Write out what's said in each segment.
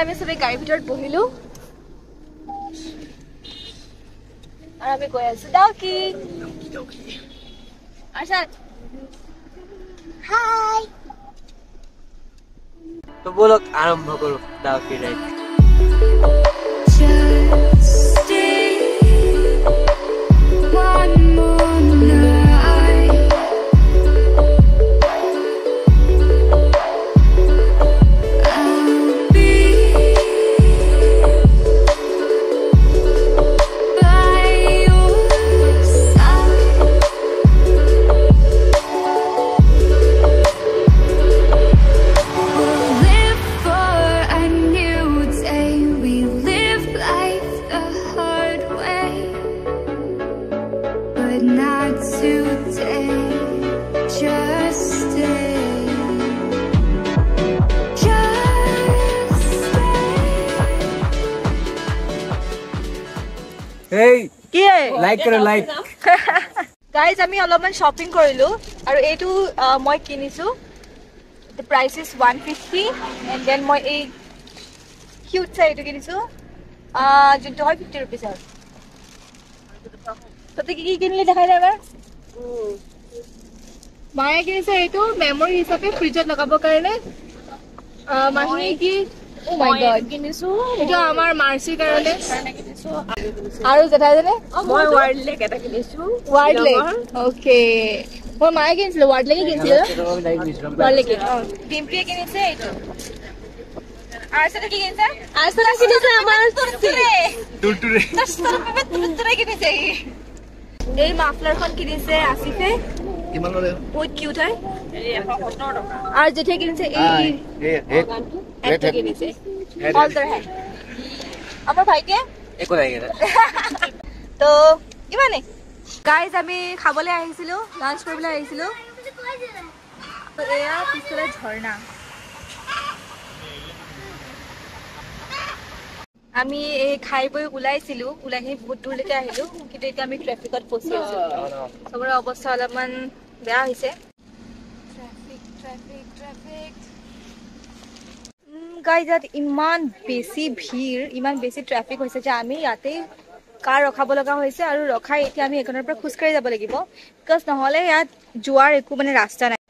আমি সবে গাড়ীৰ ভিতৰত বহিলো আৰু আমি গৈ আছো ডাউকি আশাত হাই তো বলক আরম্ভ করো Dawki ride Hey, like karo like. Guys, আমি অলপমান শপিং কৰিলো আৰু এইটো মই কিনিছো the price is 150 and then মই এই কিউট চাইটো কিনিছো যোনটো হয় 50 rupees আৰু ততে কি কিনিলে দেখাই দে এবাৰ মায়ে কিনিছে এইটো মেমৰি হিচাপে ফ্ৰিজত লগাবৰ কাৰণে মাহি কি Oh my god কিনিছো এটা আমাৰ মাৰ্চি কাৰণে কিনিছো আৰু জেঠাইজনে মই ওয়ার্ড লেক এটা কিনিছো ওয়ার্ড লেক ওকে মই মায়ে কিনিছিল ওয়ার্ড লেক কিনিছিল ওয়ার্ড লেক ডিম্পিয়ে কিনিছে এইটো আরসালে কি কিনিছে আরসালে কিনিছে আমাৰ তুলতুৰে কিনিছে এই মাফলাৰখন কিনিছে আসিফে কিমান ললে বহুত কিউট হয় 170 টাকা আর জেঠাই কিনিছে এই একটা কিনিছে অল দেয়ার হ্যাঁ আমার ভাইকে একো লাগে না তো ইমানে গাইজ আমি খাবলে আহিছিলো লাঞ্চ কৰিবলে আহিছিলো তো এয়া পিছলে ঝৰ্ণা আমি এই খাই বই ওলাইছিলো ওলাইহি বহুত দূৰলৈকে আহিলো কিন্তু এতিয়া আমি ট্ৰাফিকত ফচি আছো সবৰে অৱস্থা অলপমান বেয়া হৈছে ট্ৰাফিক গাইজ ইয়াত ইমান বেছি ভিৰ ইমান বেছি ট্ৰাফিক হৈছে যে আমি ইয়াতে কাৰ ৰখাব লগা হৈছে আৰু ৰখাই এতিয়া আমি এখনৰ পৰা খোজকাঢ়ি যাব লাগিব বিকজ নহলে ইয়াত যোৱাৰ একো মানে ৰাস্তা নাই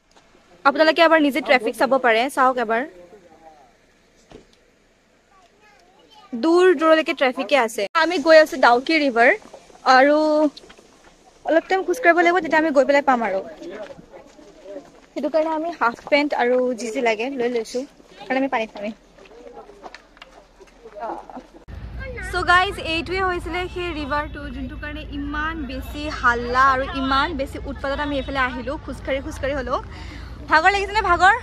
আপোনালোকে এবাৰ নিজে ট্ৰাফিক চাব পাৰে চাওক এবাৰ দূৰ দূৰলৈকে ট্ৰাফিকে আছে আমি গৈ আছো ডাউকি ৰিভাৰ আৰু অলপ টাইম খোজকাঢ়িব লাগিব তেতিয়া আমি গৈ পেলাই পাম আৰু সেইটো কাৰণে আমি হাফ পেণ্ট আৰু যি লাগে লৈ লৈছো কাৰণ আমি পানীত নামি সো গাইজ এইটোৱে হৈছিলে সেই ৰিভাৰটো যোনটো কাৰণে ইমান বেছি হাল্লা আৰু ইমান বেছি উৎপাদত আমি এইফালে আহিলো খোজকাঢ়ি হলো ভাগৰ লাগিছে নে ভাগৰ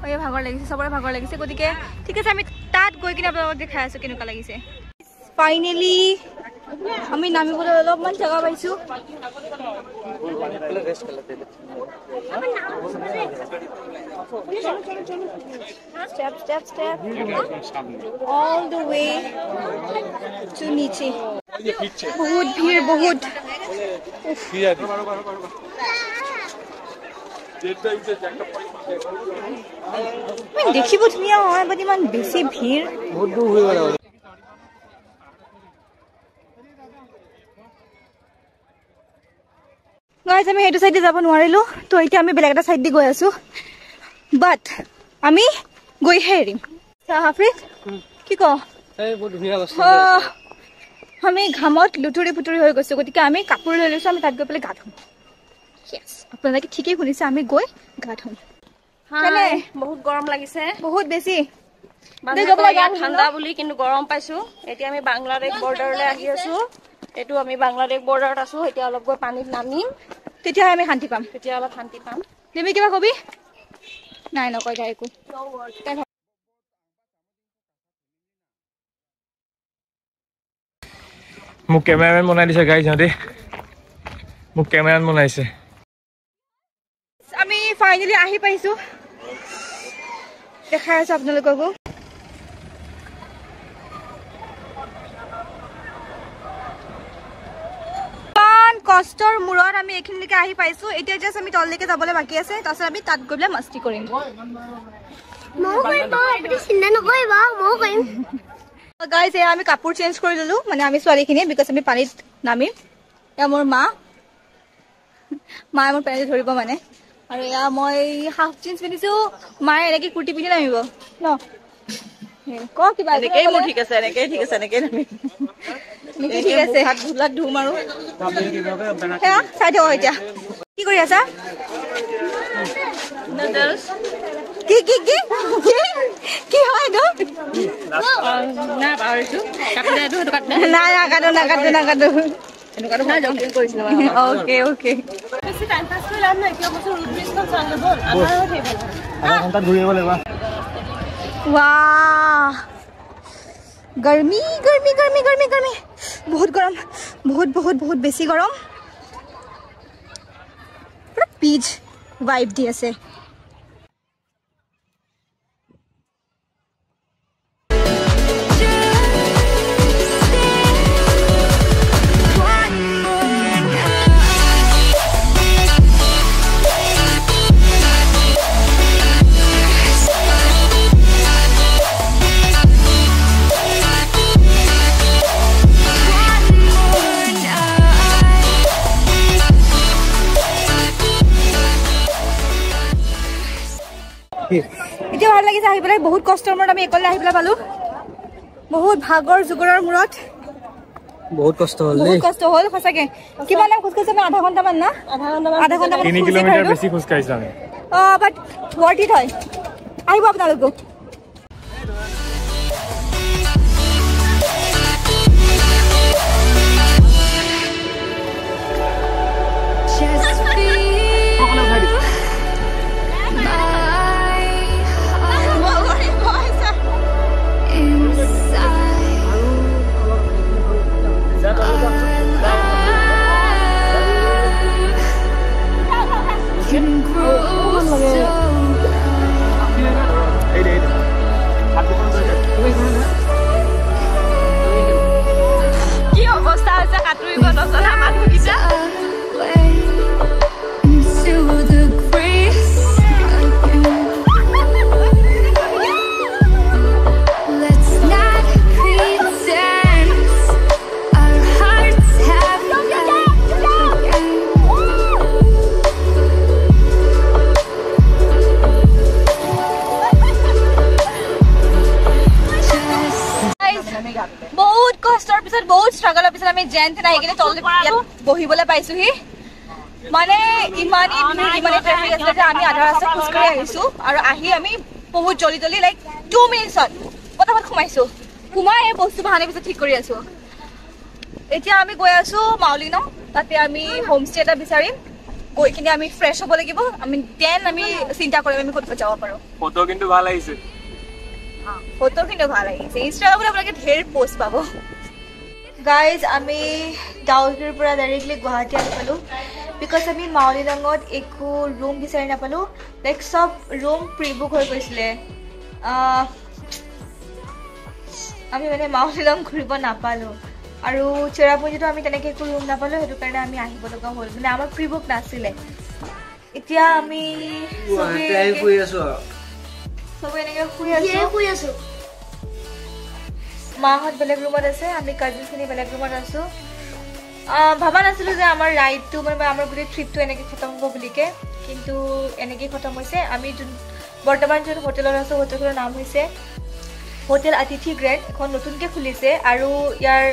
পুৰা ভাগৰ লাগিছে সবৰে ভাগৰ লাগিছে গতিকে ঠিক আছে আমি তাত গৈ কিনে আপোনালোকক দেখাই আছো কেনেকুৱা লাগিছে ফাইনেলি আমি নামিবলৈ অলপমান জাগা পাইছো step all the way to niche बहुत भीड़ बहुत দেখিব ধুনীয়া হয় বাট ইমান বেছি ভিৰ বহুত দূৰ হৈ গ'ল গাইজ আমি সেইটো সাইডে যাব নোৱাৰিলো তো এতিয়া আমি বেলেগ এটা সাইড দি গৈ আছো বাট আমি গৈহে এৰিম হাফিজ কি ক বহুত ধুনীয়া বস্তু আমি ঘামত লুতুৰি পুতুৰি হৈ গৈছো গতিকে আমি কাপোৰ লৈ লৈছো আমি তাত গৈ পেলাই গা ধুম আপোনালোকে ঠিকেই শুনিছে আমি গৈ গা ধুম বহুত গৰম লাগিছে বহুত বেছি ঠাণ্ডা বুলি কিন্তু গৰম পাইছো এতিয়া আমি বাংলাদেশ বৰ্ডাৰলৈ আহি আছো এটো আমি বাংলাদেশ বৰ্ডাৰত আছো এতিয়া অলপ গৈ পানীত নামিম তেতিয়া আমি শান্তি পাম তেতিয়া অলপ শান্তি পাম তুমি কিবা কবি নাই নকয় তাই একো মোক কেমেৰামেন বনাই দিছে গাইজ সিহঁতে মোক কেমেৰামেন বনাইছে আমি ফাইনেলি আহি পাইছো দেখাই আছো আপোনালোককো কষ্টৰ মূৰত আমি এখিনিলৈকে আহি পাইছো এতিয়া জাস্ট আমি তললৈকে যাবলৈ বাকি আছে তাৰপিছত আমি তাত গৈ পেলাই মস্তি কৰিম গাইজ এয়া আমি কাপোৰ চেঞ্জ কৰি ললো মানে আমি ছোৱালীখিনি বিকজ আমি পানীত নামিম এয়া মোৰ মায়ে মোৰ পেণ্ট ধৰিব মানে আৰু এয়া মই হাফ জিন্স পিন্ধিছো মায়ে এনেকে কুৰ্তি পিন্ধি নামিব ন ক কিবা এনেকেই মোৰ ঠিক আছে এনেকেই নামি ঠিক আছে হাত ধুলাত ধুম আৰু চাই থাকক এতিয়া কি কৰি আছা নুডলছ কি কি কি কি হয় এইটো নাই পাহৰিছো নাকাটো এনেকুৱাটো মই জগিং কৰিছিলো অ'কে অ'কে বেছি টাইম পাছ কৰি লাভ নাই কিয় বছৰ ৰুট ব্ৰিজখন চাই ল'ব আমাৰো সেইফালে আধা ঘণ্টাত ঘূৰি আহিব লাগিব वाह गर्मी गर्मी गर्मी गर्मी गर्मी बहुत गरम बहुत बहुत बहुत बेसी गरम पूरा पीच वाइब दी আছে এতিয়া ভাল লাগিছে আহি পেলাই বহুত কষ্টৰ মূৰত আমি একলে আহি পেলাই পালো বহুত ভাগৰ জুগৰৰ মূৰত বহুত কষ্ট হ'ল সঁচাকে কিমান খোজ কাঢ়িছে আমি আধা ঘণ্টামান না আধা ঘণ্টামান 3 কিলোমিটাৰ বেছি খোজ কাঢ়িছো আমি বাট ৱৰ্থ ইট হয় আহিব আপোনালোকো কি অৱস্থা হৈছে কাটুৰিব নজনা মানুহকেইটা বহুত কষ্টৰ পিছত বহুত ষ্ট্ৰাগলৰ পিছত আমি জেন তেন আহি কিনে তলতে বহিবলৈ পাইছোহি মানে ইমানেই ট্ৰেফিক আছিলে যে আমি আধা ৰাস্তা খোজকাঢ়ি আহিছো আৰু আহি আমি বহুত জলদি লাইক 2 মিনিটছত পটাপট সোমাইছো সোমাই এই বস্তু বাহানিৰ পিছত ঠিক কৰি আছো এতিয়া আমি গৈ আছো মাউলিনং তাতে আমি হোমষ্টে এটা বিচাৰিম গৈ কিনে আমি ফ্ৰেছ হ'ব লাগিব আমি দেন আমি চিন্তা কৰিম আমি ক'ত যাব পাৰো ফটো কিন্তু ভাল আহিছে ফটো কিন্তু ভাল আহিছে ইনষ্টাগ্ৰামত আপোনালোকে ঢেৰ পোষ্ট পাব গাইজ আমি ডাউকিৰ পৰা ডাইৰেক্টলি গুৱাহাটী আহি পালোঁ বিকজ আমি মাউলিনঙত একো ৰুম বিচাৰি নাপালোঁ লাইক চব ৰুম প্ৰি বুক হৈ গৈছিলে আমি মানে মাউলিনং ঘূৰিব নাপালোঁ আৰু চেৰাপুঞ্জীতো আমি তেনেকৈ একো ৰুম নাপালোঁ সেইটো কাৰণে আমি আহিব লগা হ'ল মানে আমাৰ প্ৰি বুক নাছিলে এতিয়া আমি সবে এনেকৈ শুই আছোঁ মাহঁত বেলেগ ৰুমত আছে আমি কাজিনখিনি বেলেগ ৰুমত আছোঁ ভাবা নাছিলোঁ যে আমাৰ ৰাইডটো মানে আমাৰ গোটেই ট্ৰিপটো এনেকৈ খতম হ'ব বুলিকে কিন্তু এনেকৈ খতম হৈছে আমি বৰ্তমান যোন হোটেলত আছোঁ হোটেলখনৰ নাম হৈছে হোটেল অতিথি গ্ৰেণ্ড এখন নতুনকৈ খুলিছে আৰু ইয়াৰ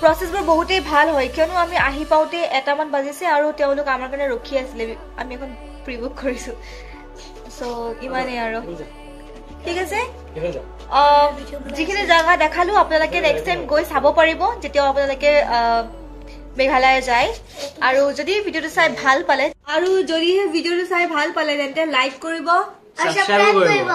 প্ৰচেছবোৰ বহুতেই ভাল হয় কিয়নো আমি আহি পাওঁতে 1টামান বাজিছে আৰু তেওঁলোক আমাৰ কাৰণে ৰখি আছিলে আমি এখন প্ৰি বুক কৰিছোঁ সো ইমানেই আৰু ঠিক আছে যিখিনি জাগা দেখালো আপোনালোকে নেক্সট টাইম গৈ চাব পাৰিব যেতিয়া আপোনালোকে মেঘালয় যায় আৰু যদি ভিডিঅ'টো চাই ভাল পালে তেন্তে লাইক কৰিব আৰু সাবস্ক্ৰাইব কৰিব